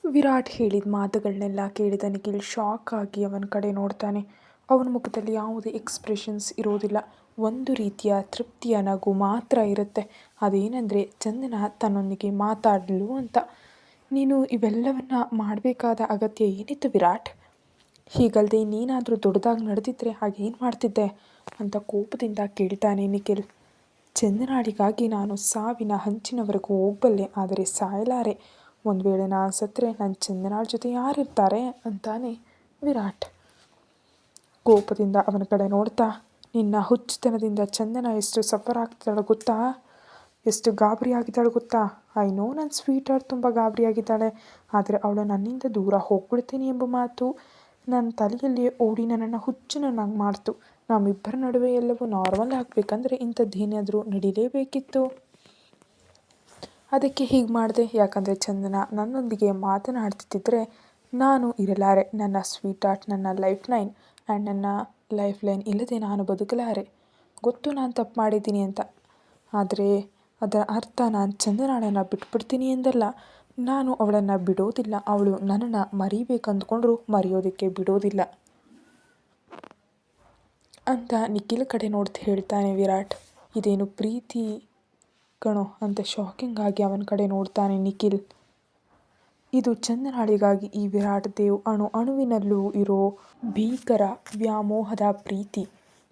ವಿರಾಟ್ ಹೇಳಿದ ಮಾತುಗಳನ್ನೆಲ್ಲ ಕೇಳಿದ ನಿಖಿಲ್ ಶಾಕ್ ಆಗಿ ಅವನ ಕಡೆ ನೋಡ್ತಾನೆ. ಅವನ ಮುಖದಲ್ಲಿ ಯಾವುದೇ ಎಕ್ಸ್ಪ್ರೆಷನ್ಸ್ ಇರೋದಿಲ್ಲ. ಒಂದು ರೀತಿಯ ತೃಪ್ತಿಯ ನಗು ಮಾತ್ರ ಇರುತ್ತೆ. ಅದೇನೆಂದರೆ ಚಂದನ ತನ್ನೊಂದಿಗೆ ಮಾತಾಡಲು ಅಂತ. ನೀನು ಇವೆಲ್ಲವನ್ನ ಮಾಡಬೇಕಾದ ಅಗತ್ಯ ಏನಿತ್ತು ವಿರಾಟ್? ಹೀಗಲ್ಲದೆ ನೀನಾದರೂ ದೊಡ್ಡದಾಗಿ ನಡೆದಿದ್ರೆ ಹಾಗೇನು ಮಾಡ್ತಿದ್ದೆ ಅಂತ ಕೋಪದಿಂದ ಕೇಳ್ತಾನೆ ನಿಖಿಲ್. ಚಂದನಾಳಿಗಾಗಿ ನಾನು ಸಾವಿನ ಹಂಚಿನವರೆಗೂ ಹೋಗಬಲ್ಲೆ, ಆದರೆ ಸಾಯಲಾರೆ. ಒಂದು ವೇಳೆ ನಾನು ಸತ್ತರೆ ನನ್ನ ಚಂದನಾಳ ಜೊತೆ ಯಾರಿರ್ತಾರೆ ಅಂತಾನೆ ವಿರಾಟ್. ಕೋಪದಿಂದ ಅವನ ಕಡೆ ನೋಡ್ತಾ, ನಿನ್ನ ಹುಚ್ಚುತನದಿಂದ ಚಂದನ ಎಷ್ಟು ಸಫರ್ ಆಗ್ತಿದ್ದಾಳೆ ಗೊತ್ತಾ, ಎಷ್ಟು ಗಾಬರಿ ಆಗಿದ್ದಾಳೆ ಗೊತ್ತಾ. ಐ ನೋ ನನ್ನ ಸ್ವೀಟ್ ಹಾರ್ಟ್ ತುಂಬ ಗಾಬರಿ ಆಗಿದ್ದಾಳೆ, ಆದರೆ ಅವಳು ನನ್ನಿಂದ ದೂರ ಹೋಗ್ಬಿಡ್ತೀನಿ ಎಂಬ ಮಾತು ನನ್ನ ತಲೆಯಲ್ಲಿ ಓಡಿ ನನ್ನನ್ನು ಹುಚ್ಚನನ್ನಾಗಿ ಮಾಡ್ತು. ನಮ್ಮಿಬ್ಬರ ನಡುವೆ ಎಲ್ಲವೂ ನಾರ್ಮಲ್ ಆಗಬೇಕಂದ್ರೆ ಇಂಥದ್ದೇನಾದರೂ ನಡೀಲೇಬೇಕಿತ್ತು. ಅದಕ್ಕೆ ಹೀಗೆ ಮಾಡಿದೆ. ಯಾಕಂದರೆ ಚಂದನ ನನ್ನೊಂದಿಗೆ ಮಾತನಾಡ್ತಿದ್ದರೆ ನಾನು ಇರಲಾರೆ. ನನ್ನ ಸ್ವೀಟ್ ಹಾರ್ಟ್, ನನ್ನ ಲೈಫ್ ಲೈನ್ ಆ್ಯಂಡ್ ನನ್ನ ಲೈಫ್ ಲೈನ್ ಇಲ್ಲದೆ ನಾನು ಬದುಕಲಾರೆ. ಗೊತ್ತು ನಾನು ತಪ್ಪು ಮಾಡಿದ್ದೀನಿ ಅಂತ, ಆದರೆ ಅದರ ಅರ್ಥ ನಾನು ಚಂದನಾಳನ್ನು ಬಿಟ್ಬಿಡ್ತೀನಿ ಎಂದಲ್ಲ. ನಾನು ಅವಳನ್ನು ಬಿಡೋದಿಲ್ಲ. ಅವಳು ನನ್ನನ್ನು ಮರಿಬೇಕಂದ್ಕೊಂಡ್ರೂ ಮರೆಯೋದಕ್ಕೆ ಬಿಡೋದಿಲ್ಲ ಅಂತ ನಿಖಿಲ್ ಕಡೆ ನೋಡ್ತಾ ಹೇಳ್ತಾನೆ ವಿರಾಟ್. ಇದೇನು ಪ್ರೀತಿ ಕಣೋ ಅಂತ ಶಾಕಿಂಗ್ ಆಗಿ ಅವನ ಕಡೆ ನೋಡ್ತಾನೆ ನಿಖಿಲ್. ಇದು ಚಂದನಾಳಿಗಾಗಿ ಈ ವಿರಾಟ್ ದೇವ್ ಅಣು ಅಣುವಿನಲ್ಲೂ ಇರೋ ಭೀಕರ ವ್ಯಾಮೋಹದ ಪ್ರೀತಿ.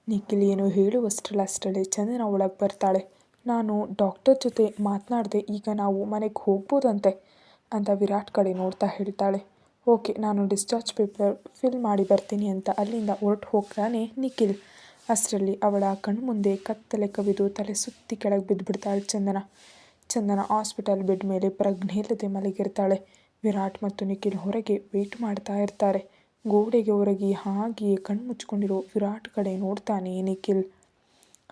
ನಿಖಿಲ್ ಏನು ಹೇಳುವಷ್ಟರಲ್ಲೇ ಚಂದನ ಒಳಗೆ ಬರ್ತಾಳೆ. ನಾನು ಡಾಕ್ಟರ್ ಜೊತೆ ಮಾತನಾಡಿದೆ, ಈಗ ನಾವು ಮನೆಗೆ ಹೋಗ್ಬೋದಂತೆ ಅಂತ ವಿರಾಟ್ ಕಡೆ ನೋಡ್ತಾ ಹೇಳ್ತಾಳೆ. ಓಕೆ, ನಾನು ಡಿಸ್ಚಾರ್ಜ್ ಪೇಪರ್ ಫಿಲ್ ಮಾಡಿ ಬರ್ತೀನಿ ಅಂತ ಅಲ್ಲಿಂದ ಹೊರಟು ಹೋಗ್ತಾನೆ ನಿಖಿಲ್. ಅಷ್ಟರಲ್ಲಿ ಅವಳ ಕಣ್ಮುಂದೆ ಕತ್ತಲೆ ಕವಿದು ತಲೆ ಸುತ್ತಿ ಕೆಳಗೆ ಬಿದ್ದುಬಿಡ್ತಾಳೆ ಚಂದನ ಹಾಸ್ಪಿಟಲ್ ಬೆಡ್ ಮೇಲೆ ಪ್ರಜ್ಞೆ ಇಲ್ಲದೆ ಮಲಗಿರ್ತಾಳೆ. ವಿರಾಟ್ ಮತ್ತು ನಿಖಿಲ್ ಹೊರಗೆ ವೆಯ್ಟ್ ಮಾಡ್ತಾ ಇರ್ತಾರೆ. ಗೋಡೆಗೆ ಹೊರಗೆ ಹಾಗೆಯೇ ಕಣ್ಮುಚ್ಕೊಂಡಿರೋ ವಿರಾಟ್ ಕಡೆ ನೋಡ್ತಾನೆ ನಿಖಿಲ್.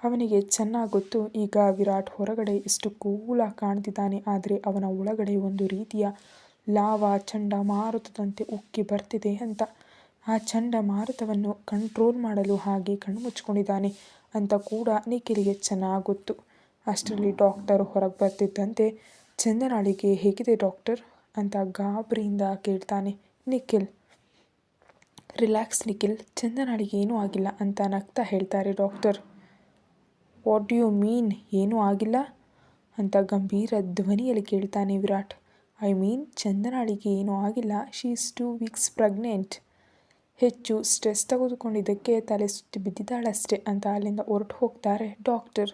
ಅವನಿಗೆ ಚೆನ್ನಾಗಿ ಗೊತ್ತು ಈಗ ವಿರಾಟ್ ಹೊರಗಡೆ ಎಷ್ಟು ಕೂಲಾಗಿ ಕಾಣ್ತಿದ್ದಾನೆ, ಆದರೆ ಅವನ ಒಳಗಡೆ ಒಂದು ರೀತಿಯ ಲಾವಾ ಚಂಡಮಾರುತದಂತೆ ಉಕ್ಕಿ ಬರ್ತಿದೆ ಅಂತ. ಆ ಚಂಡಮಾರುತವನ್ನು ಕಂಟ್ರೋಲ್ ಮಾಡಲು ಹಾಗೆ ಕಣ್ಮುಚ್ಕೊಂಡಿದ್ದಾನೆ ಅಂತ ಕೂಡ ನಿಖಿಲ್ಗೆ ಚೆನ್ನಾಗಿ ಗೊತ್ತು. ಅಷ್ಟರಲ್ಲಿ ಡಾಕ್ಟರ್ ಹೊರಗೆ ಬರ್ತಿದ್ದಂತೆ, ಚಂದನಾಳಿಗೆ ಹೇಗಿದೆ ಡಾಕ್ಟರ್ ಅಂತ ಗಾಬರಿಯಿಂದ ಕೇಳ್ತಾನೆ ನಿಖಿಲ್. ರಿಲ್ಯಾಕ್ಸ್ ನಿಖಿಲ್, ಚಂದನಾಳಿಗೆ ಏನೂ ಆಗಿಲ್ಲ ಅಂತ ನಗ್ತಾ ಹೇಳ್ತಾರೆ doctor. What do you mean ಏನೂ ಆಗಿಲ್ಲ ಅಂತ ಗಂಭೀರ ಧ್ವನಿಯಲ್ಲಿ ಕೇಳ್ತಾನೆ ವಿರಾಟ್. ಐ ಮೀನ್ ಚಂದನಾಳಿಗೆ ಏನೂ ಆಗಿಲ್ಲ, ಶಿ ಈಸ್ 2 ವೀಕ್ಸ್ ಪ್ರೆಗ್ನೆಂಟ್. ಹೆಚ್ಚು ಸ್ಟ್ರೆಸ್ ತೆಗೆದುಕೊಂಡಿದ್ದಕ್ಕೆ ತಲೆ ಸುತ್ತಿ ಬಿದ್ದಿದ್ದಾಳಷ್ಟೇ ಅಂತ ಅಲ್ಲಿಂದ ಹೊರಟು ಹೋಗ್ತಾರೆ ಡಾಕ್ಟರ್.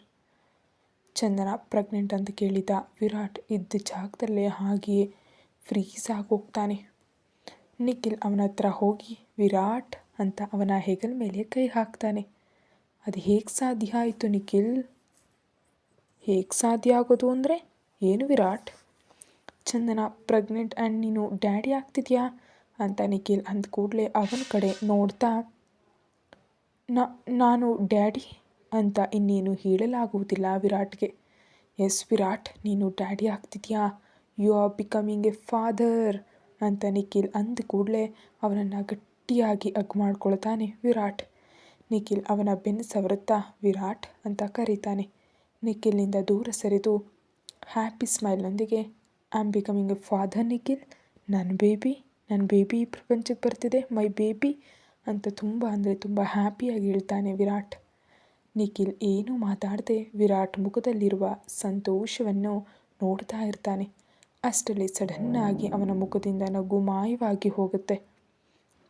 ಚಂದನ ಪ್ರೆಗ್ನೆಂಟ್ ಅಂತ ಕೇಳಿದ ವಿರಾಟ್ ಇದ್ದ ಜಾಗದಲ್ಲೇ ಹಾಗೆಯೇ ಫ್ರೀಸ್ ಆಗೋಗ್ತಾನೆ. ನಿಖಿಲ್ ಅವನ ಹತ್ರ ಹೋಗಿ ವಿರಾಟ್ ಅಂತ ಅವನ ಹೆಗಲ ಮೇಲೆ ಕೈ ಹಾಕ್ತಾನೆ. ಅದು ಹೇಗೆ ಸಾಧ್ಯ ಆಯಿತು ನಿಖಿಲ್? ಹೇಗೆ ಸಾಧ್ಯ ಆಗೋದು ಅಂದರೆ ಏನು ವಿರಾಟ್? ಚಂದನ ಪ್ರೆಗ್ನೆಂಟ್ ಆ್ಯಂಡ್ ನೀನು ಡ್ಯಾಡಿ ಆಗ್ತಿದ್ಯಾ ಅಂತ ನಿಖಿಲ್ ಅಂದ ಕೂಡಲೇ ಅವನ ಕಡೆ ನೋಡ್ತಾ, ನಾನು ಡ್ಯಾಡಿ ಅಂತ ಇನ್ನೇನು ಹೇಳಲಾಗುವುದಿಲ್ಲ ವಿರಾಟ್ಗೆ. ಎಸ್ ವಿರಾಟ್, ನೀನು ಡ್ಯಾಡಿ ಆಗ್ತಿದ್ಯಾ, you are becoming a father ಅಂತ ನಿಖಿಲ್ ಅಂದ ಕೂಡಲೇ ಅವನನ್ನು ಗಟ್ಟಿಯಾಗಿ ಹಗ್ ಮಾಡ್ಕೊಳ್ತಾನೆ ವಿರಾಟ್. ನಿಖಿಲ್ ಅವನ ಬೆನ್ನು ಸವರುತ್ತಾ ವಿರಾಟ್ ಅಂತ ಕರೀತಾನೆ. ನಿಖಿಲ್ನಿಂದ ದೂರ ಸರಿದು ಹ್ಯಾಪಿ ಸ್ಮೈಲ್ನೊಂದಿಗೆ, I am becoming a father Nikhil, ನನ್ನ ಬೇಬಿ ಈ ಪ್ರಪಂಚಕ್ಕೆ ಬರ್ತಿದೆ, ಮೈ ಬೇಬಿ ಅಂತ ತುಂಬ ಅಂದರೆ ತುಂಬ ಹ್ಯಾಪಿಯಾಗಿ ಹೇಳ್ತಾನೆ ವಿರಾಟ್. ನಿಖಿಲ್ ಏನೂ ಮಾತಾಡದೆ ವಿರಾಟ್ ಮುಖದಲ್ಲಿರುವ ಸಂತೋಷವನ್ನು ನೋಡ್ತಾ ಇರ್ತಾನೆ. ಅಷ್ಟರಲ್ಲಿ ಸಡನ್ನಾಗಿ ಅವನ ಮುಖದಿಂದ ನಗು ಮಾಯವಾಗಿ ಹೋಗುತ್ತೆ.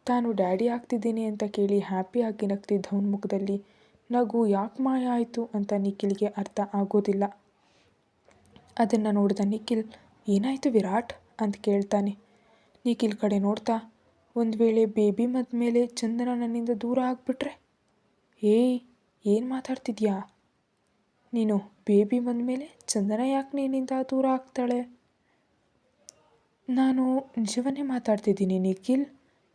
ತಾನು ಡ್ಯಾಡಿ ಆಗ್ತಿದ್ದೀನಿ ಅಂತ ಕೇಳಿ ಹ್ಯಾಪಿಯಾಗಿ ನಗ್ತಿದ್ದವನ ಮುಖದಲ್ಲಿ ನಗು ಯಾಕೆ ಮಾಯ ಆಯಿತು ಅಂತ ನಿಖಿಲ್ಗೆ ಅರ್ಥ ಆಗೋದಿಲ್ಲ. ಅದನ್ನು ನೋಡಿದ ನಿಖಿಲ್, ಏನಾಯಿತು ವಿರಾಟ್ ಅಂತ ಕೇಳ್ತಾನೆ. ನಿಖಿಲ್ ಕಡೆ ನೋಡ್ತಾ, ಒಂದು ವೇಳೆ ಬೇಬಿ ಮದ ಮೇಲೆ ಚಂದನ ನನ್ನಿಂದ ದೂರ ಆಗಿಬಿಟ್ರೆ? ಏಯ್, ಏನು ಮಾತಾಡ್ತಿದ್ಯಾ ನೀನು? ಬೇಬಿ ಬಂದಮೇಲೆ ಚಂದನ ಯಾಕೆ ನಿನ್ನಿಂದ ದೂರ ಆಗ್ತಾಳೆ? ನಾನು ನಿಜವನ್ನೇ ಮಾತಾಡ್ತಿದ್ದೀನಿ ನಿಖಿಲ್.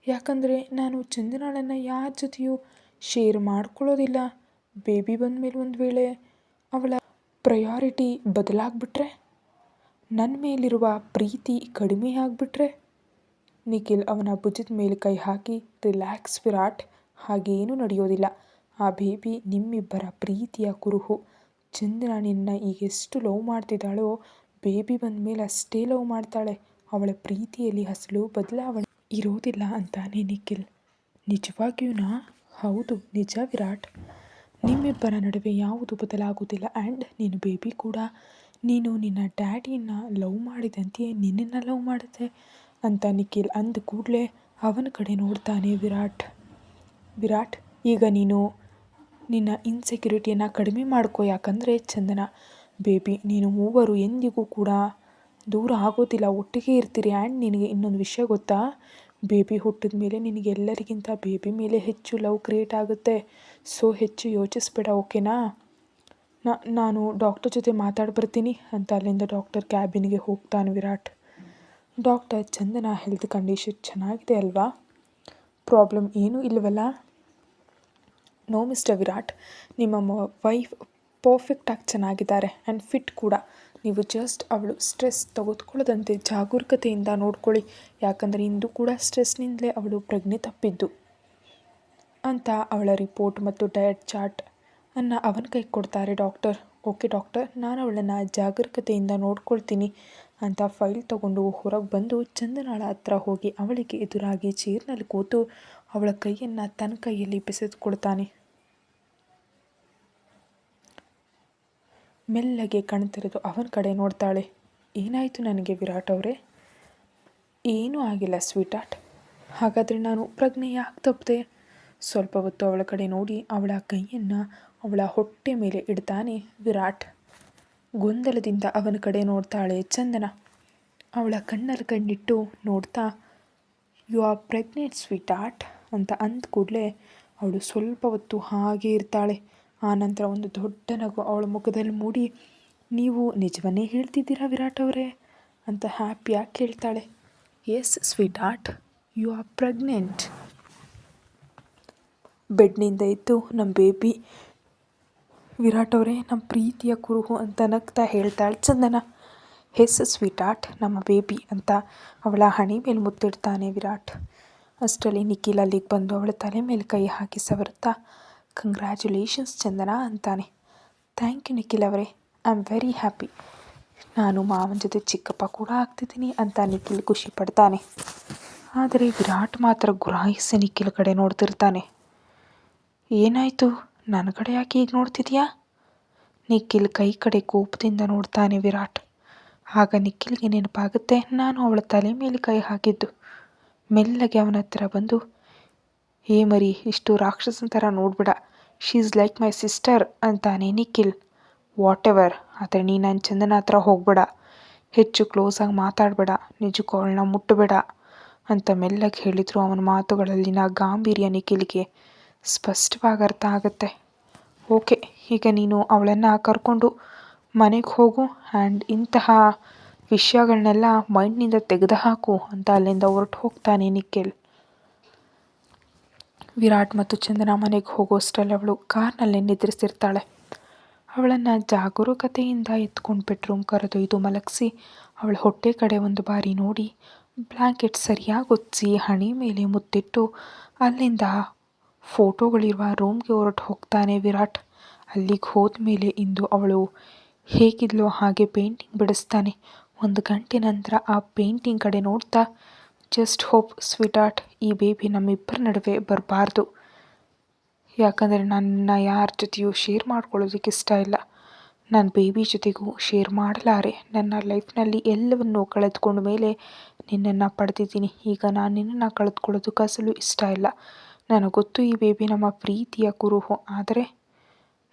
ಯಾಕಂದರೆ ನಾನು ಚಂದನಾಳನ್ನು ಯಾರ ಜೊತೆಯೂ ಶೇರ್ ಮಾಡ್ಕೊಳ್ಳೋದಿಲ್ಲ. ಬೇಬಿ ಬಂದಮೇಲೆ ಒಂದು ವೇಳೆ ಅವಳ ಪ್ರಯಾರಿಟಿ ಬದಲಾಗ್ಬಿಟ್ರೆ, ನನ್ನ ಮೇಲಿರುವ ಪ್ರೀತಿ ಕಡಿಮೆ ಆಗಿಬಿಟ್ರೆ? ನಿಖಿಲ್ ಅವನ ಭುಜದ ಮೇಲೆ ಕೈ ಹಾಕಿ, ರಿಲ್ಯಾಕ್ಸ್ ವಿರಾಟ್, ಹಾಗೇನೂ ನಡೆಯೋದಿಲ್ಲ. ಆ ಬೇಬಿ ನಿಮ್ಮಿಬ್ಬರ ಪ್ರೀತಿಯ ಕುರುಹು. ಚಂದನ ನಿನ್ನ ಈಗ ಎಷ್ಟು ಲವ್ ಮಾಡ್ತಿದ್ದಾಳೋ ಬೇಬಿ ಬಂದ ಮೇಲೆ ಅಷ್ಟೇ ಲವ್ ಮಾಡ್ತಾಳೆ. ಅವಳ ಪ್ರೀತಿಯಲ್ಲಿ ಅಸಲು ಬದಲಾವಣೆ ಇರೋದಿಲ್ಲ ಅಂತಾನೆ ನಿಖಿಲ್. ನಿಜವಾಗಿಯೂನಾ? ಹೌದು ನಿಜ ವಿರಾಟ್. ನಿಮ್ಮಿಬ್ಬರ ನಡುವೆ ಯಾವುದು ಬದಲಾಗುವುದಿಲ್ಲ. ಆ್ಯಂಡ್ ನೀನು ಬೇಬಿ ಕೂಡ ನೀನು ನಿನ್ನ ಡ್ಯಾಡಿನ ಲವ್ ಮಾಡಿದಂತೆಯೇ ನಿನ್ನನ್ನು ಲವ್ ಮಾಡುತ್ತೆ ಅಂತ ನಿಖಿಲ್ ಅಂದ ಕೂಡಲೇ ಅವನ ಕಡೆ ನೋಡ್ತಾನೆ ವಿರಾಟ್. ಈಗ ನೀನು ನಿನ್ನ ಇನ್ಸೆಕ್ಯೂರಿಟಿಯನ್ನು ಕಡಿಮೆ ಮಾಡ್ಕೋ. ಯಾಕಂದರೆ ಚಂದನ ಬೇಬಿ ನೀನು ಮೂವರು ಎಂದಿಗೂ ಕೂಡ ದೂರ ಆಗೋದಿಲ್ಲ, ಒಟ್ಟಿಗೆ ಇರ್ತೀರಿ. ಆ್ಯಂಡ್ ನಿನಗೆ ಇನ್ನೊಂದು ವಿಷಯ ಗೊತ್ತಾ? ಬೇಬಿ ಹುಟ್ಟಿದ ಮೇಲೆ ನಿನಗೆಲ್ಲರಿಗಿಂತ ಬೇಬಿ ಮೇಲೆ ಹೆಚ್ಚು ಲವ್ ಕ್ರಿಯೇಟ್ ಆಗುತ್ತೆ. ಸೊ ಹೆಚ್ಚು ಯೋಚಿಸ್ಬೇಡ, ಓಕೆನಾ? ನಾನು ಡಾಕ್ಟರ್ ಜೊತೆ ಮಾತಾಡ್ಬರ್ತೀನಿ ಅಂತ ಅಲ್ಲಿಂದ ಡಾಕ್ಟರ್ ಕ್ಯಾಬಿನ್ಗೆ ಹೋಗ್ತಾನೆ ವಿರಾಟ್. ಡಾಕ್ಟರ್, ಚಂದನ ಹೆಲ್ತ್ ಕಂಡೀಷನ್ ಚೆನ್ನಾಗಿದೆ ಅಲ್ವಾ? ಪ್ರಾಬ್ಲಮ್ ಏನೂ ಇಲ್ಲವಲ್ಲ? ನೋ ಮಿಸ್ಟರ್ ವಿರಾಟ್, ನಿಮ್ಮ ವೈಫ್ ಪರ್ಫೆಕ್ಟಾಗಿ ಚೆನ್ನಾಗಿದ್ದಾರೆ ಆ್ಯಂಡ್ ಫಿಟ್ ಕೂಡ. ನೀವು ಜಸ್ಟ್ ಅವಳು ಸ್ಟ್ರೆಸ್ ತೆಗೆದುಕೊಳ್ಳದಂತೆ ಜಾಗರೂಕತೆಯಿಂದ ನೋಡ್ಕೊಳ್ಳಿ. ಯಾಕಂದರೆ ಇಂದು ಕೂಡ ಸ್ಟ್ರೆಸ್ನಿಂದಲೇ ಅವಳು ಪ್ರಜ್ಞೆ ತಪ್ಪಿದ್ದು ಅಂತ ಅವಳ ರಿಪೋರ್ಟ್ ಮತ್ತು ಡಯಟ್ ಚಾರ್ಟ್ ಅವನ ಕೈ ಕೊಡ್ತಾರೆ ಡಾಕ್ಟರ್. ಓಕೆ ಡಾಕ್ಟರ್, ನಾನು ಅವಳನ್ನು ಜಾಗರೂಕತೆಯಿಂದ ನೋಡ್ಕೊಳ್ತೀನಿ ಅಂತ ಫೈಲ್ ತಗೊಂಡು ಹೊರಗೆ ಬಂದು ಚಂದನಾಳ ಹತ್ರ ಹೋಗಿ ಅವಳಿಗೆ ಎದುರಾಗಿ ಚೇರ್ನಲ್ಲಿ ಕೂತು ಅವಳ ಕೈಯನ್ನು ತನ್ನ ಕೈಯಲ್ಲಿ ಬೆಸೆದುಕೊಳ್ತಾನೆ. ಮೆಲ್ಲಗೆ ಕಣ್ತೆರೆದು ಅವನ ಕಡೆ ನೋಡ್ತಾಳೆ. ಏನಾಯಿತು ನನಗೆ ವಿರಾಟ್ ಅವರೇ? ಏನೂ ಆಗಿಲ್ಲ ಸ್ವೀಟ್ ಹಾರ್ಟ್. ಹಾಗಾದರೆ ನಾನು ಪ್ರಜ್ಞೆ ಯಾಕೆ ತಪ್ಪಿದೆ? ಸ್ವಲ್ಪ ಹೊತ್ತು ಅವಳ ಕಡೆ ನೋಡಿ ಅವಳ ಕೈಯನ್ನು ಅವಳ ಹೊಟ್ಟೆ ಮೇಲೆ ಇಡ್ತಾನೆ ವಿರಾಟ್. ಗೊಂದಲದಿಂದ ಅವನ ಕಡೆ ನೋಡ್ತಾಳೆ ಚಂದನ. ಅವಳ ಕಣ್ಣಲ್ಲಿ ಕಣ್ಣಿಟ್ಟು ನೋಡ್ತಾ, you are pregnant sweetheart ಅಂತ ಅಂದ ಕೂಡಲೇ ಅವಳು ಸ್ವಲ್ಪ ಹೊತ್ತು ಹಾಗೆ ಇರ್ತಾಳೆ. ಆನಂತರ ಒಂದು ದೊಡ್ಡ ನಗು ಅವಳ ಮುಖದಲ್ಲಿ ಮೂಡಿ, ನೀವು ನಿಜವನ್ನೇ ಹೇಳ್ತಿದ್ದೀರಾ ವಿರಾಟ್ ಅವರೇ ಅಂತ ಹ್ಯಾಪಿಯಾಗಿ ಕೇಳ್ತಾಳೆ. Yes sweetheart, you are pregnant. ಬೆಡ್ನಿಂದ ಎದ್ದು ನಮ್ಮ ಬೇಬಿ ವಿರಾಟ್ ಅವರೇ, ನಮ್ಮ ಪ್ರೀತಿಯ ಕುರುಹು ಅಂತ ನಗ್ತಾ ಹೇಳ್ತಾಳೆ ಚಂದನ. ಎಸ್ ಸ್ವೀಟ್ ಹಾರ್ಟ್, ನಮ್ಮ ಬೇಬಿ ಅಂತ ಅವಳ ಹಣೆ ಮೇಲೆ ಮುತ್ತಿಡ್ತಾನೆ ವಿರಾಟ್. ಅಷ್ಟರಲ್ಲಿ ನಿಖಿಲ್ ಅಲ್ಲಿಗೆ ಬಂದು ಅವಳ ತಲೆ ಮೇಲೆ ಕೈ ಹಾಕಿ ಸವರುತ್ತಾ, ಕಂಗ್ರ್ಯಾಚುಲೇಷನ್ಸ್ ಚಂದನ ಅಂತಾನೆ. ಥ್ಯಾಂಕ್ ಯು ನಿಖಿಲ್ ಅವರೇ, ಐ ಆಮ್ ವೆರಿ ಹ್ಯಾಪಿ. ನಾನು ಮಾವನ ಜೊತೆ ಚಿಕ್ಕಪ್ಪ ಕೂಡ ಆಗ್ತಿದ್ದೀನಿ ಅಂತ ನಿಖಿಲ್ ಖುಷಿ ಪಡ್ತಾನೆ. ಆದರೆ ವಿರಾಟ್ ಮಾತ್ರ ಗುರಾಯಿಸಿ ನಿಖಿಲ್ ಕಡೆ ನೋಡ್ತಿರ್ತಾನೆ. ಏನಾಯಿತು? ನನ್ನ ಕಡೆ ಯಾಕೆ ಈಗ ನೋಡ್ತಿದ್ಯಾ? ನಿಖಿಲ್ ಕೈ ಕಡೆ ಕೋಪದಿಂದ ನೋಡ್ತಾನೆ ವಿರಾಟ್. ಆಗ ನಿಖಿಲ್ಗೆ ನೆನಪಾಗುತ್ತೆ, ನಾನು ಅವಳ ತಲೆ ಮೇಲೆ ಕೈ ಹಾಕಿದ್ದು. ಮೆಲ್ಲಗೆ ಅವನ ಹತ್ರ ಬಂದು, ಏ ಮರಿ, ಇಷ್ಟು ರಾಕ್ಷಸನ ಥರ ನೋಡ್ಬೇಡ, she is like my sister ಅಂತಾನೆ ನಿಖಿಲ್. ವಾಟ್ ಎವರ್, ಆದರೆ ನೀ ನನ್ನ ಚಂದನ ಹತ್ರ ಹೋಗಬೇಡ, ಹೆಚ್ಚು ಕ್ಲೋಸಾಗಿ ಮಾತಾಡಬೇಡ, ನಿಜಕ್ಕೂ ಅವಳನ್ನ ಮುಟ್ಟಬೇಡ ಅಂತ ಮೆಲ್ಲಗೆ ಹೇಳಿದ್ರು. ಅವನ ಮಾತುಗಳಲ್ಲಿನ ಗಾಂಭೀರ್ಯ ನಿಖಿಲ್ಗೆ ಸ್ಪಷ್ಟವಾಗಿ ಅರ್ಥ ಆಗುತ್ತೆ. ಓಕೆ, ಈಗ ನೀನು ಅವಳನ್ನು ಕರ್ಕೊಂಡು ಮನೆಗೆ ಹೋಗು ಆ್ಯಂಡ್ ಇಂತಹ ವಿಷಯಗಳನ್ನೆಲ್ಲ ಮೈಂಡ್ನಿಂದ ತೆಗೆದುಹಾಕು ಅಂತ ಅಲ್ಲಿಂದ ಹೊರಟು ಹೋಗ್ತಾನೆ ನಿಖಿಲ್. ವಿರಾಟ್ ಮತ್ತು ಚಂದನ ಮನೆಗೆ ಹೋಗೋಷ್ಟರಲ್ಲಿ ಅವಳು ಕಾರ್ನಲ್ಲೇ ನಿದ್ರಿಸಿರ್ತಾಳೆ. ಅವಳನ್ನು ಜಾಗರೂಕತೆಯಿಂದ ಎತ್ಕೊಂಡು ಬೆಡ್ರೂಮ್ ಕರೆದೊಯ್ದು ಮಲಗಿಸಿ ಅವಳ ಹೊಟ್ಟೆ ಕಡೆ ಒಂದು ಬಾರಿ ನೋಡಿ ಬ್ಲ್ಯಾಂಕೆಟ್ ಸರಿಯಾಗಿ ಹೊತ್ತಿಸಿ ಹಣೆ ಮೇಲೆ ಮುತ್ತಿಟ್ಟು ಅಲ್ಲಿಂದ ಫೋಟೋಗಳಿರುವ ರೂಮ್ಗೆ ಹೊರಟು ಹೋಗ್ತಾನೆ ವಿರಾಟ್. ಅಲ್ಲಿಗೆ ಹೋದ್ಮೇಲೆ ಇಂದು ಅವಳು ಹೇಗಿದ್ಲೋ ಹಾಗೆ ಪೇಂಟಿಂಗ್ ಬಿಡಿಸ್ತಾನೆ. 1 ಗಂಟೆ ನಂತರ ಆ ಪೇಂಟಿಂಗ್ ಕಡೆ ನೋಡ್ತಾ, ಜಸ್ಟ್ ಹೋಪ್ ಸ್ವೀಟ್ ಹಾರ್ಟ್, ಈ ಬೇಬಿ ನಮ್ಮಿಬ್ಬರ ನಡುವೆ ಬರಬಾರ್ದು. ಯಾಕಂದರೆ ನನ್ನ ಯಾರ ಜೊತೆಯೂ ಶೇರ್ ಮಾಡ್ಕೊಳ್ಳೋದಕ್ಕೆ ಇಷ್ಟ ಇಲ್ಲ. ನಾನು ಬೇಬಿ ಜೊತೆಗೂ ಶೇರ್ ಮಾಡಲಾರೆ. ನನ್ನ ಲೈಫ್ನಲ್ಲಿ ಎಲ್ಲವನ್ನೂ ಕಳೆದುಕೊಂಡ ಮೇಲೆ ನಿನ್ನನ್ನು ಪಡೆದಿದ್ದೀನಿ. ಈಗ ನಾನು ನಿನ್ನನ್ನು ಕಳೆದುಕೊಳ್ಳೋದಕ್ಕೆ ಅಸಲು ಇಷ್ಟ ಇಲ್ಲ. ನನಗೆ ಗೊತ್ತು ಈ ಬೇಬಿ ನಮ್ಮ ಪ್ರೀತಿಯ ಕುರುಹು, ಆದರೆ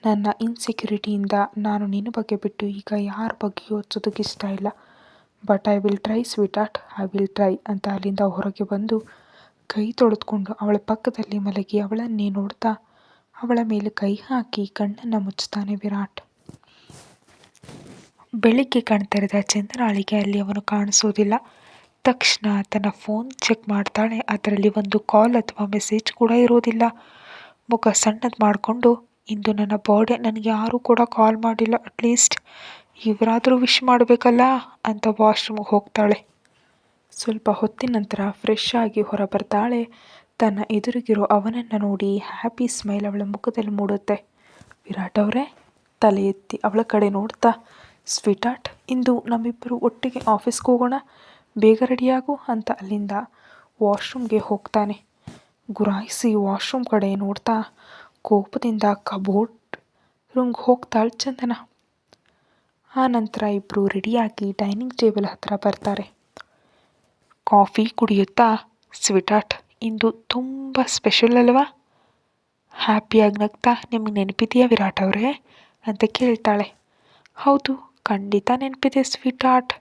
ನನ್ನ ಇನ್ಸೆಕ್ಯೂರಿಟಿಯಿಂದ ನಾನು ನಿನ್ನ ಬಗ್ಗೆ ಬಿಟ್ಟು ಈಗ ಯಾರ ಬಗ್ಗೆ ಯೋಚಿಸೋದಕ್ಕೆ ಇಷ್ಟ ಇಲ್ಲ. But I will try sweet heart, I will try ಅಂತ ಅಲ್ಲಿಂದ ಹೊರಗೆ ಬಂದು ಕೈ ತೊಳೆದುಕೊಂಡು ಅವಳ ಪಕ್ಕದಲ್ಲಿ ಮಲಗಿ ಅವಳನ್ನೇ ನೋಡ್ತಾ ಅವಳ ಮೇಲೆ ಕೈ ಹಾಕಿ ಕಣ್ಣನ್ನು ಮುಚ್ಚುತ್ತಾನೆ ವಿರಾಟ್. ಬೆಳಿಗ್ಗೆ ಕಣ್ತೆರೆದ ಚಂದನಾಳಿಗೆ ಅಲ್ಲಿ ಅವನು ಕಾಣಿಸೋದಿಲ್ಲ. ತಕ್ಷಣ ತನ್ನ ಫೋನ್ ಚೆಕ್ ಮಾಡ್ತಾಳೆ. ಅದರಲ್ಲಿ ಒಂದು ಕಾಲ್ ಅಥವಾ ಮೆಸೇಜ್ ಕೂಡ ಇರೋದಿಲ್ಲ. ಮುಖ ಸಣ್ಣದು ಮಾಡಿಕೊಂಡು, ಇಂದು ನನ್ನ ಬರ್ಡೇ, ನನಗೆ ಯಾರೂ ಕೂಡ ಕಾಲ್ ಮಾಡಿಲ್ಲ, ಅಟ್ಲೀಸ್ಟ್ ಇವರಾದರೂ ವಿಶ್ ಮಾಡಬೇಕಲ್ಲ ಅಂತ ವಾಶ್ರೂಮ್ಗೆ ಹೋಗ್ತಾಳೆ. ಸ್ವಲ್ಪ ಹೊತ್ತಿನ ನಂತರ ಫ್ರೆಶ್ ಆಗಿ ಹೊರ ಬರ್ತಾಳೆ. ತನ್ನ ಎದುರಿಗಿರೋ ಅವನನ್ನು ನೋಡಿ ಹ್ಯಾಪಿ ಸ್ಮೈಲ್ ಅವಳ ಮುಖದಲ್ಲಿ ಮೂಡುತ್ತೆ. ವಿರಾಟ್ ಅವರೇ, ತಲೆ ಎತ್ತಿ ಅವಳ ಕಡೆ ನೋಡ್ತಾ, ಸ್ವೀಟ್ ಹಾರ್ಟ್, ಇಂದು ನಮ್ಮಿಬ್ಬರು ಒಟ್ಟಿಗೆ ಆಫೀಸ್ಗೆ ಹೋಗೋಣ, ಬೇಗ ರೆಡಿಯಾಗು ಅಂತ ಅಲ್ಲಿಂದ ವಾಶ್ರೂಮ್ಗೆ ಹೋಗ್ತಾನೆ. ಗುರಾಯಿಸಿ ವಾಶ್ರೂಮ್ ಕಡೆ ನೋಡ್ತಾ ಕೋಪದಿಂದ ಕಬೋರ್ಡ್ ರೂಮ್ಗೆ ಹೋಗ್ತಾಳೆ ಚಂದನ. ಆ ನಂತರ ಇಬ್ಬರು ರೆಡಿಯಾಗಿ ಡೈನಿಂಗ್ ಟೇಬಲ್ ಹತ್ರ ಬರ್ತಾರೆ. ಕಾಫಿ ಕುಡಿಯುತ್ತಾ, ಸ್ವೀಟಾರ್ಟ್ ಇಂದು ತುಂಬ ಸ್ಪೆಷಲ್ ಅಲ್ವಾ? ಹ್ಯಾಪಿಯಾಗಿ ನಗ್ತಾ, ನಿಮಗೆ ನೆನಪಿದೆಯಾ ವಿರಾಟ್ ಅವರೇ ಅಂತ ಕೇಳ್ತಾಳೆ. ಹೌದು, ಖಂಡಿತ ನೆನಪಿದೆ ಸ್ವೀಟಾರ್ಟ್.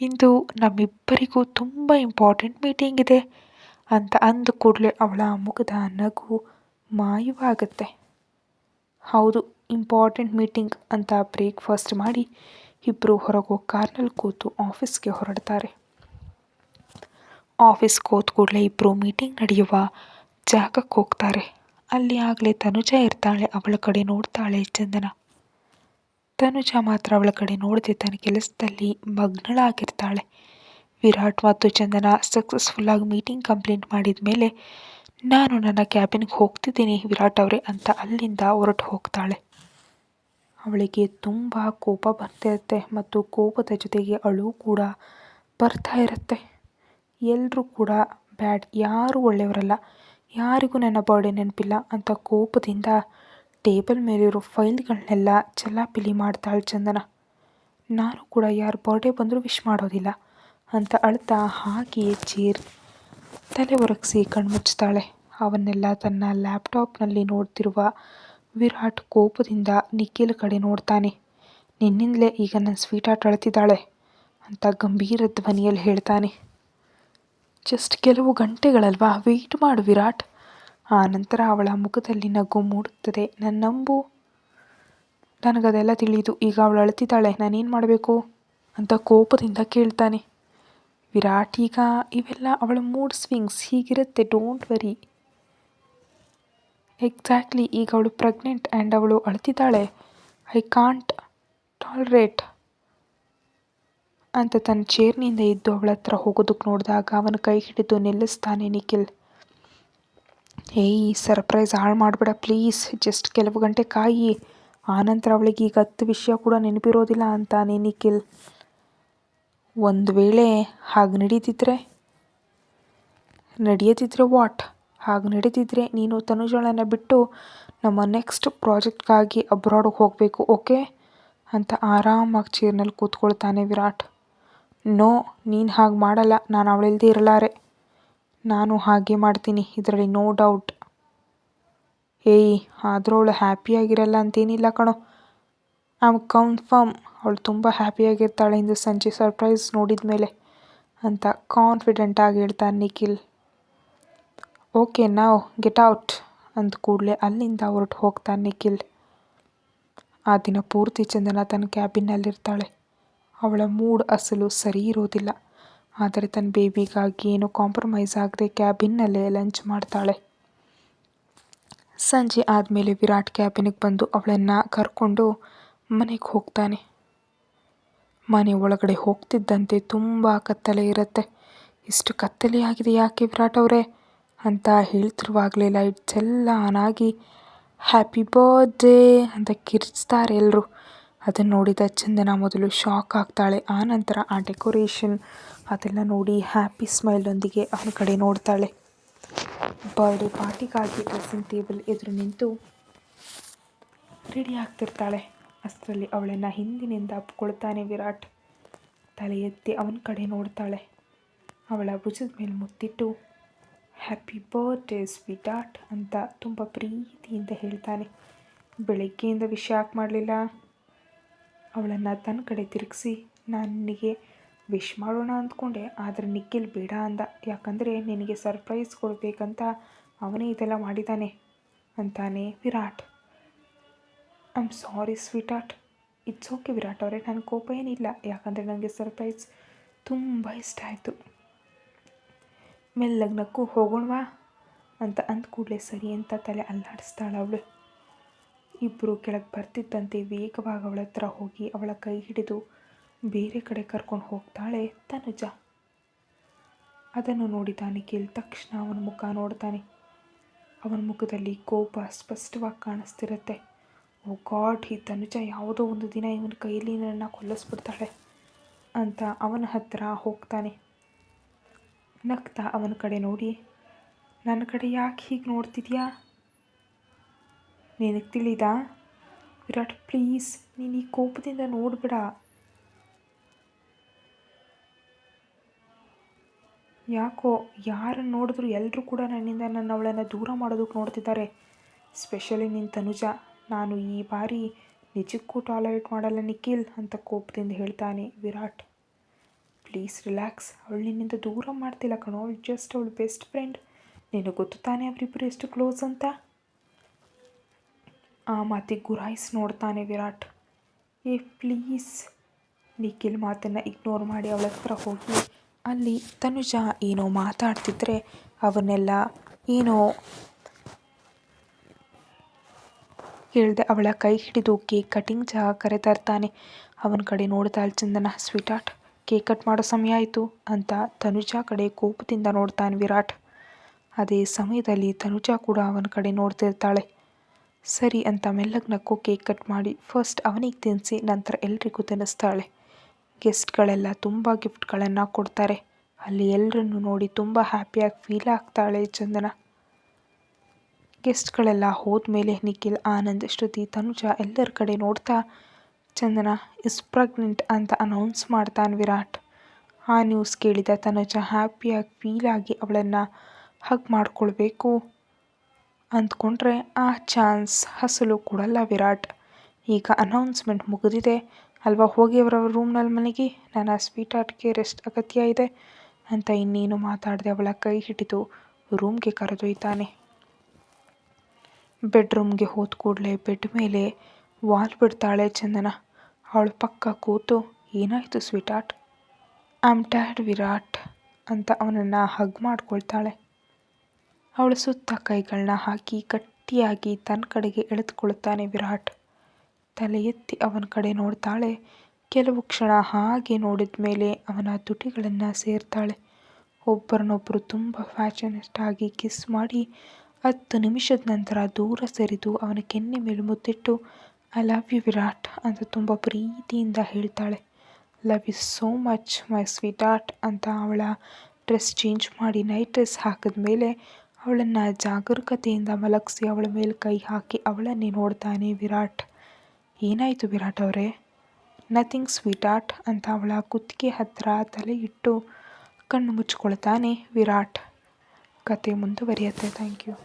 ಇಂದು ನಮ್ಮಿಬ್ಬರಿಗೂ ತುಂಬ ಇಂಪಾರ್ಟೆಂಟ್ ಮೀಟಿಂಗ್ ಇದೆ ಅಂತ ಅಂದ ಕೂಡಲೇ ಅವಳ ಮುಖದ ನಗು ಮಾಯವಾಗುತ್ತೆ. ಹೌದು, ಇಂಪಾರ್ಟೆಂಟ್ ಮೀಟಿಂಗ್ ಅಂತ ಬ್ರೇಕ್ಫಾಸ್ಟ್ ಮಾಡಿ ಇಬ್ಬರು ಹೊರಗೋ ಕಾರ್ನಲ್ಲಿ ಕೂತು ಆಫೀಸ್ಗೆ ಹೊರಡ್ತಾರೆ. ಆಫೀಸ್ಗೆ ಹೋದ ಕೂಡಲೇ ಇಬ್ಬರು ಮೀಟಿಂಗ್ ನಡೆಯುವ ಜಾಗಕ್ಕೆ ಹೋಗ್ತಾರೆ. ಅಲ್ಲಿ ಆಗಲೇ ತನುಜಾ ಇರ್ತಾಳೆ. ಅವಳ ಕಡೆ ನೋಡ್ತಾಳೆ ಚಂದನ. ತನುಜಾ ಮಾತ್ರ ಅವಳ ಕಡೆ ನೋಡದೆ ತನ್ನ ಕೆಲಸದಲ್ಲಿ ಮಗ್ನಳಾಗಿರ್ತಾಳೆ. ವಿರಾಟ್ ಮತ್ತು ಚಂದನ ಸಕ್ಸಸ್ಫುಲ್ಲಾಗಿ ಮೀಟಿಂಗ್ ಕಂಪ್ಲೀಟ್ ಮಾಡಿದ ಮೇಲೆ, ನಾನು ನನ್ನ ಕ್ಯಾಬಿನ್ಗೆ ಹೋಗ್ತಿದ್ದೀನಿ ವಿರಾಟ್ ಅವರೇ ಅಂತ ಅಲ್ಲಿಂದ ಹೊರಟು ಹೋಗ್ತಾಳೆ. ಅವಳಿಗೆ ತುಂಬ ಕೋಪ ಬರ್ತಿರುತ್ತೆ ಮತ್ತು ಕೋಪದ ಜೊತೆಗೆ ಅಳು ಕೂಡ ಬರ್ತಾ ಇರುತ್ತೆ. ಎಲ್ಲರೂ ಕೂಡ ಬ್ಯಾಡ್, ಯಾರೂ ಒಳ್ಳೆಯವರಲ್ಲ, ಯಾರಿಗೂ ನನ್ನ ಬರ್ಡೇ ನೆನಪಿಲ್ಲ ಅಂತ ಕೋಪದಿಂದ ಟೇಬಲ್ ಮೇಲಿರೋ ಫೈಲ್ಗಳನ್ನೆಲ್ಲ ಚೆಲ್ಲಾಪಿಲ್ಲಿ ಮಾಡ್ತಾಳೆ ಚಂದನ. ನಾನು ಕೂಡ ಯಾರು ಬರ್ಡೇ ಬಂದರೂ ವಿಶ್ ಮಾಡೋದಿಲ್ಲ ಅಂತ ಅಳ್ತಾ ಹಾಗೆಯೇ ತಲೆ ಒರಗಿಸಿ ಕಣ್ಮುಚ್ತಾಳೆ. ಅವನ್ನೆಲ್ಲ ತನ್ನ ಲ್ಯಾಪ್ಟಾಪ್ನಲ್ಲಿ ನೋಡ್ತಿರುವ ವಿರಾಟ್ ಕೋಪದಿಂದ ನಿಖಿಲ್ ಕಡೆ ನೋಡ್ತಾನೆ. ನಿನ್ನಿಂದಲೇ ಈಗ ನನ್ನ ಸ್ವೀಟಾರ್ಟ್ ಅಳ್ತಿದ್ದಾಳೆ ಅಂತ ಗಂಭೀರ ಧ್ವನಿಯಲ್ಲಿ ಹೇಳ್ತಾನೆ. ಜಸ್ಟ್ ಕೆಲವು ಗಂಟೆಗಳಲ್ವಾ, ವೆಯ್ಟ್ ಮಾಡು ವಿರಾಟ್. ಆ ನಂತರ ಅವಳ ಮುಖದಲ್ಲಿ ನಗು ಮೂಡುತ್ತದೆ. ನನ್ನ ನಂಬು, ನನಗದೆಲ್ಲ ತಿಳಿಯಿತು. ಈಗ ಅವಳು ಅಳ್ತಿದ್ದಾಳೆ, ನಾನೇನು ಮಾಡಬೇಕು ಅಂತ ಕೋಪದಿಂದ ಕೇಳ್ತಾನೆ. ವಿರಾಟ್, ಈಗ ಇವೆಲ್ಲ ಅವಳ ಮೂಡ್ ಸ್ವಿಂಗ್ಸ್, ಹೀಗಿರುತ್ತೆ, ಡೋಂಟ್ ವರಿ. ಎಕ್ಸಾಕ್ಟ್ಲಿ, ಈಗ ಅವಳು ಪ್ರೆಗ್ನೆಂಟ್ ಆ್ಯಂಡ್ ಅವಳು ಅಳ್ತಿದ್ದಾಳೆ. ಐ ಕಾಂಟ್ ಟಾಲರೇಟ್ ಅಂತ ತನ್ನ ಚೇರ್ನಿಂದ ಎದ್ದು ಅವಳ ಹತ್ರ ಹೋಗೋದಕ್ಕೆ ನೋಡಿದಾಗ ಅವನ ಕೈ ಹಿಡಿದು ನಿಲ್ಲಿಸ್ತಾನೆ ನಿಖಿಲ್. ಏಯ್, ಸರ್ಪ್ರೈಸ್ ಹಾಳು ಮಾಡಬೇಡ ಪ್ಲೀಸ್, ಜಸ್ಟ್ ಕೆಲವು ಗಂಟೆ ಕಾಯಿ, ಆನಂತರ ಅವಳಿಗೆ ಈಗ 10 ವಿಷಯ ಕೂಡ ನೆನಪಿರೋದಿಲ್ಲ ಅಂತಾನೆ ನಿಖಿಲ್. ಒಂದು ವೇಳೆ ಹಾಗೆ ನಡೆಯದಿದ್ದರೆ ವಾಟ್? ಹಾಗೆ ನಡೆದಿದ್ರೆ ನೀನು ತನುಜಳನ್ನು ಬಿಟ್ಟು ನಮ್ಮ ನೆಕ್ಸ್ಟ್ ಪ್ರಾಜೆಕ್ಟ್ಗಾಗಿ ಅಬ್ರಾಡ್ಗೆ ಹೋಗಬೇಕು, ಓಕೆ ಅಂತ ಆರಾಮಾಗಿ ಚೇರ್ನಲ್ಲಿ ಕೂತ್ಕೊಳ್ತಾನೆ ವಿರಾಟ್. ನೋ, ನೀನು ಹಾಗೆ ಮಾಡಲ್ಲ, ನಾನು ಅವಳಿಲ್ಲದೆ ಇರಲಾರೆ. ನಾನು ಹಾಗೆ ಮಾಡ್ತೀನಿ, ಇದರಲ್ಲಿ ನೋ ಡೌಟ್. ಏಯ್, ಆದರೂ ಅವಳು ಹ್ಯಾಪಿಯಾಗಿರಲ್ಲ ಅಂತೇನಿಲ್ಲ ಕಣೋ. ಐ ಆಮ್ ಕನ್ಫರ್ಮ್ ಅವಳು ತುಂಬ ಹ್ಯಾಪಿಯಾಗಿರ್ತಾಳೆ ಇಂದು ಸಂಜೆ ಸರ್ಪ್ರೈಸ್ ನೋಡಿದ ಮೇಲೆ ಅಂತ ಕಾನ್ಫಿಡೆಂಟಾಗಿ ಹೇಳ್ತಾನೆ ನಿಖಿಲ್. ಓಕೆ, ನಾವು ಗೆಟ್ ಔಟ್ ಅಂದ ಕೂಡಲೇ ಅಲ್ಲಿಂದ ಹೊರಟು ಹೋಗ್ತಾನೆ ನಿಖಿಲ್. ಆ ದಿನ ಪೂರ್ತಿ ಚಂದನ ತನ್ನ ಕ್ಯಾಬಿನ್ನಲ್ಲಿರ್ತಾಳೆ. ಅವಳ ಮೂಡ್ ಅಸಲು ಸರಿ ಇರೋದಿಲ್ಲ. ಆದರೆ ತನ್ನ ಬೇಬಿಗಾಗಿ ಏನೂ ಕಾಂಪ್ರಮೈಸ್ ಆಗದೆ ಕ್ಯಾಬಿನ್ನಲ್ಲೇ ಲಂಚ್ ಮಾಡ್ತಾಳೆ. ಸಂಜೆ ಆದಮೇಲೆ ವಿರಾಟ್ ಕ್ಯಾಬಿನಿಗೆ ಬಂದು ಅವಳನ್ನು ಕರ್ಕೊಂಡು ಮನೆಗೆ ಹೋಗ್ತಾನೆ. ಮನೆ ಒಳಗಡೆ ಹೋಗ್ತಿದ್ದಂತೆ ತುಂಬ ಕತ್ತಲೆ ಇರುತ್ತೆ. ಇಷ್ಟು ಕತ್ತಲೆ ಆಗಿದೆ ಯಾಕೆ ವಿರಾಟ್ ಅವರೇ ಅಂತ ಹೇಳ್ತಿರುವಾಗಲೇ ಲೈಟ್ಸ್ ಎಲ್ಲ ಆನ್ ಆಗಿ ಹ್ಯಾಪಿ ಬರ್ತ್ಡೇ ಅಂತ ಕಿರ್ಚ್ತಾರೆ ಎಲ್ಲರೂ. ಅದನ್ನು ನೋಡಿದ ಚಂದನ ಮೊದಲು ಶಾಕ್ ಆಗ್ತಾಳೆ. ಆ ನಂತರ ಆ ಡೆಕೋರೇಷನ್ ಅದೆಲ್ಲ ನೋಡಿ ಹ್ಯಾಪಿ ಸ್ಮೈಲೊಂದಿಗೆ ಅವನ ಕಡೆ ನೋಡ್ತಾಳೆ. ಬರ್ಡೇ ಪಾರ್ಟಿಗಾಗಿ ಡ್ರೆಸ್ಸಿಂಗ್ ಟೇಬಲ್ ಎದುರು ನಿಂತು ರೆಡಿ ಆಗ್ತಿರ್ತಾಳೆ. ಅಷ್ಟರಲ್ಲಿ ಅವಳನ್ನು ಹಿಂದಿನಿಂದ ಅಪ್ಕೊಳ್ತಾನೆ ವಿರಾಟ್. ತಲೆ ಎತ್ತಿ ಅವನ ಕಡೆ ನೋಡ್ತಾಳೆ. ಅವಳ ಭುಜದ ಮೇಲೆ ಮುತ್ತಿಟ್ಟು ಹ್ಯಾಪಿ ಬರ್ತ್ಡೇ ಸ್ವೀಟಾರ್ಟ್ ಅಂತ ತುಂಬ ಪ್ರೀತಿಯಿಂದ ಹೇಳ್ತಾನೆ. ಬೆಳಗ್ಗೆಯಿಂದ ವಿಶ್ ಯಾಕೆ ಮಾಡಲಿಲ್ಲ? ಅವಳನ್ನು ತನ್ನ ಕಡೆ ತಿರುಗಿಸಿ, ನಾನು ನಿನಗೆ ವಿಶ್ ಮಾಡೋಣ ಅಂದ್ಕೊಂಡೆ, ಆದರೆ ನಿಖಿಲ್ ಬೇಡ ಅಂದ, ಯಾಕಂದರೆ ನಿನಗೆ ಸರ್ಪ್ರೈಸ್ ಕೊಡಬೇಕಂತ ಅವನೇ ಇದೆಲ್ಲ ಮಾಡಿದ್ದಾನೆ ಅಂತಾನೆ Virat. I am sorry ಸ್ವೀಟಾರ್ಟ್. It's okay Virat ಅವರೇ, ನನ್ನ ಕೋಪ ಏನಿಲ್ಲ, ಯಾಕಂದರೆ ನನಗೆ ಸರ್ಪ್ರೈಸ್ ತುಂಬ ಇಷ್ಟ ಆಯಿತು. ಮೆಲ್ಲಗ್ನಕ್ಕೂ ಹೋಗೋಣವಾ ಅಂತ ಅಂದ ಕೂಡಲೇ ಸರಿ ಅಂತ ತಲೆ ಅಲ್ಲಾಡಿಸ್ತಾಳೆ ಅವಳು. ಇಬ್ಬರು ಕೆಳಗೆ ಬರ್ತಿದ್ದಂತೆ ವೇಗವಾಗಿ ಅವಳ ಹತ್ರ ಹೋಗಿ ಅವಳ ಕೈ ಹಿಡಿದು ಬೇರೆ ಕಡೆ ಕರ್ಕೊಂಡು ಹೋಗ್ತಾಳೆ ತನುಜಾ. ಅದನ್ನು ನೋಡಿದ ನಿಖಿಲ್ ತಕ್ಷಣ ಅವನ ಮುಖ ನೋಡ್ತಾನೆ. ಅವನ ಮುಖದಲ್ಲಿ ಕೋಪ ಸ್ಪಷ್ಟವಾಗಿ ಕಾಣಿಸ್ತಿರುತ್ತೆ. ಓ ಗಾಡ್, ಈ ತನುಜಾ ಯಾವುದೋ ಒಂದು ದಿನ ಇವನ ಕೈಯಲ್ಲಿ ನನ್ನ ಕೊಲ್ಲಿಸ್ಬಿಡ್ತಾಳೆ ಅಂತ ಅವನ ಹತ್ರ ಹೋಗ್ತಾನೆ. ನಗ್ತಾ ಅವನ ಕಡೆ ನೋಡಿ, ನನ್ನ ಕಡೆ ಯಾಕೆ ಹೀಗೆ ನೋಡ್ತಿದ್ಯಾ? ನಿನಗೆ ತಿಳಿದಾ? ವಿರಾಟ್ ಪ್ಲೀಸ್, ನೀನು ಈ ಕೋಪದಿಂದ ನೋಡಬೇಡ. ಯಾಕೋ ಯಾರನ್ನು ನೋಡಿದ್ರು ಎಲ್ಲರೂ ಕೂಡ ಅವಳನ್ನು ದೂರ ಮಾಡೋದಕ್ಕೆ ನೋಡ್ತಿದ್ದಾರೆ. ಸ್ಪೆಷಲಿ ನಿನ್ನ ತನುಜ. ನಾನು ಈ ಬಾರಿ ನಿಜಕ್ಕೂ ಟಾಲರೇಟ್ ಮಾಡಲ್ಲ ನಿಖಿಲ್ ಅಂತ ಕೋಪದಿಂದ ಹೇಳ್ತಾನೆ ವಿರಾಟ್. Please relax. ಅವಳು ನಿನ್ನಿಂದ ದೂರ ಮಾಡ್ತಿಲ್ಲ ಕಣೋ, ಅವಳು ಜಸ್ಟ್ ಅವಳು ಬೆಸ್ಟ್ ಫ್ರೆಂಡ್. ನಿನಗೆ ಗೊತ್ತು ತಾನೇ ಅವರಿಬ್ಬರು ಎಷ್ಟು ಕ್ಲೋಸ್ ಅಂತ. ಆ ಮಾತಿಗೆ ಗುರಾಯಿಸಿ ನೋಡ್ತಾನೆ ವಿರಾಟ್. ಪ್ಲೀಸ್. ನಿಖಿಲ್ ಮಾತನ್ನು ಇಗ್ನೋರ್ ಮಾಡಿ ಅವಳ ಹತ್ರ ಹೋಗಿ ಅಲ್ಲಿ ತನುಜ ಏನೋ ಮಾತಾಡ್ತಿದ್ರೆ ಅವನ್ನೆಲ್ಲ ಏನೋ ಹೇಳ್ದೆ ಅವಳ ಕೈ ಹಿಡಿದು ಕೇಕ್ ಕಟಿಂಗ್ ಜಾಗ ಕರೆತರ್ತಾನೆ. ಅವನ ಕಡೆ ನೋಡ್ತಾಳೆ ಚಂದನ. ಸ್ವೀಟಾರ್ಟ್, ಕೇಕ್ ಕಟ್ ಮಾಡೋ ಸಮಯ ಆಯಿತು ಅಂತ ತನುಜ ಕಡೆ ಕೋಪದಿಂದ ನೋಡ್ತಾನೆ ವಿರಾಟ್. ಅದೇ ಸಮಯದಲ್ಲಿ ತನುಜ ಕೂಡ ಅವನ ಕಡೆ ನೋಡ್ತಿರ್ತಾಳೆ. ಸರಿ ಅಂತ ಮೆಲ್ಲಗೆ ನಕ್ಕು ಕೇಕ್ ಕಟ್ ಮಾಡಿ ಫಸ್ಟ್ ಅವನಿಗೆ ತಿನ್ನಿಸಿ ನಂತರ ಎಲ್ರಿಗೂ ತಿನ್ನಿಸ್ತಾಳೆ. ಗೆಸ್ಟ್ಗಳೆಲ್ಲ ತುಂಬ ಗಿಫ್ಟ್ಗಳನ್ನು ಕೊಡ್ತಾರೆ. ಅಲ್ಲಿ ಎಲ್ಲರನ್ನು ನೋಡಿ ತುಂಬ ಹ್ಯಾಪಿಯಾಗಿ ಫೀಲ್ ಆಗ್ತಾಳೆ ಚಂದನ. ಗೆಸ್ಟ್ಗಳೆಲ್ಲ ಹೋದ್ಮೇಲೆ ನಿಖಿಲ್, ಆನಂದ್, ಶ್ರುತಿ, ತನುಜ ಎಲ್ಲರ ಕಡೆ ನೋಡ್ತಾ ಚಂದನ ಇಸ್ ಪ್ರೆಗ್ನೆಂಟ್ ಅಂತ ಅನೌನ್ಸ್ ಮಾಡ್ತಾನೆ ವಿರಾಟ್. ಆ ನ್ಯೂಸ್ ಕೇಳಿದ ತನುಜ ಹ್ಯಾಪಿಯಾಗಿ ಫೀಲ್ ಆಗಿ ಅವಳನ್ನು ಹಗ್ ಮಾಡ್ಕೊಳ್ಬೇಕು ಅಂದ್ಕೊಂಡ್ರೆ ಆ ಚಾನ್ಸ್ ಹಸಲು ಕೊಡಲ್ಲ ವಿರಾಟ್. ಈಗ ಅನೌನ್ಸ್ಮೆಂಟ್ ಮುಗಿದಿದೆ ಅಲ್ವಾ, ಹೋಗಿ ಅವರವರ ರೂಮ್ನಲ್ಲಿ ಮನೆಗೆ, ನನ್ನ ಸ್ವೀಟ್ ಆರ್ಟ್ಗೆ ರೆಸ್ಟ್ ಅಗತ್ಯ ಇದೆ ಅಂತ ಇನ್ನೇನು ಮಾತಾಡದೆ ಅವಳ ಕೈ ಹಿಡಿದು ರೂಮ್ಗೆ ಕರೆದೊಯ್ತಾನೆ. ಬೆಡ್ರೂಮ್ಗೆ ಹೋದ ಕೂಡಲೇ ಬೆಡ್ ಮೇಲೆ ವಾಲ್ ಬಿಡ್ತಾಳೆ ಚಂದನ. ಅವಳ ಪಕ್ಕ ಕೂತು, ಏನಾಯಿತು sweet art? I am tired Virat ಅಂತ ಅವನನ್ನು ಹಗ್ ಮಾಡ್ಕೊಳ್ತಾಳೆ. ಅವಳ ಸುತ್ತ ಕೈಗಳನ್ನ ಹಾಕಿ ಗಟ್ಟಿಯಾಗಿ ತನ್ನ ಕಡೆಗೆ ಎಳೆದುಕೊಳ್ಳುತ್ತಾನೆ ವಿರಾಟ್. ತಲೆ ಎತ್ತಿ ಅವನ ಕಡೆ ನೋಡ್ತಾಳೆ. ಕೆಲವು ಕ್ಷಣ ಹಾಗೆ ನೋಡಿದ ಮೇಲೆ ಅವನ ತುಟಿಗಳನ್ನು ಸೇರ್ತಾಳೆ. ಒಬ್ಬರನ್ನೊಬ್ಬರು ತುಂಬ ಫ್ಯಾಷನೇಟ್ ಆಗಿ ಕಿಸ್ ಮಾಡಿ 10 ನಿಮಿಷದ ನಂತರ ದೂರ ಸರಿದು ಅವನ ಕೆನ್ನೆ ಮೇಲೆ ಮುತ್ತಿಟ್ಟು ಐ ಲವ್ ಯು ವಿರಾಟ್ ಅಂತ ತುಂಬ ಪ್ರೀತಿಯಿಂದ ಹೇಳ್ತಾಳೆ. Love you so much my sweetheart ಅಂತ ಅವಳ ಡ್ರೆಸ್ ಚೇಂಜ್ ಮಾಡಿ ನೈಟ್ ಡ್ರೆಸ್ ಹಾಕಿದ ಮೇಲೆ ಅವಳನ್ನು ಜಾಗರೂಕತೆಯಿಂದ ಮಲಗಿಸಿ ಅವಳ ಮೇಲೆ ಕೈ ಹಾಕಿ ಅವಳನ್ನೇ ನೋಡ್ತಾನೆ ವಿರಾಟ್. ಏನಾಯಿತು ವಿರಾಟ್ ಅವರೇ? ನಥಿಂಗ್ ಸ್ವೀಟ್ ಆರ್ಟ್ ಅಂತ ಅವಳ ಕುತ್ತಿಗೆ ಹತ್ತಿರ ತಲೆ ಇಟ್ಟು ಕಣ್ಣು ಮುಚ್ಕೊಳ್ತಾನೆ ವಿರಾಟ್. ಕತೆ ಮುಂದುವರಿಯುತ್ತೆ. Thank you.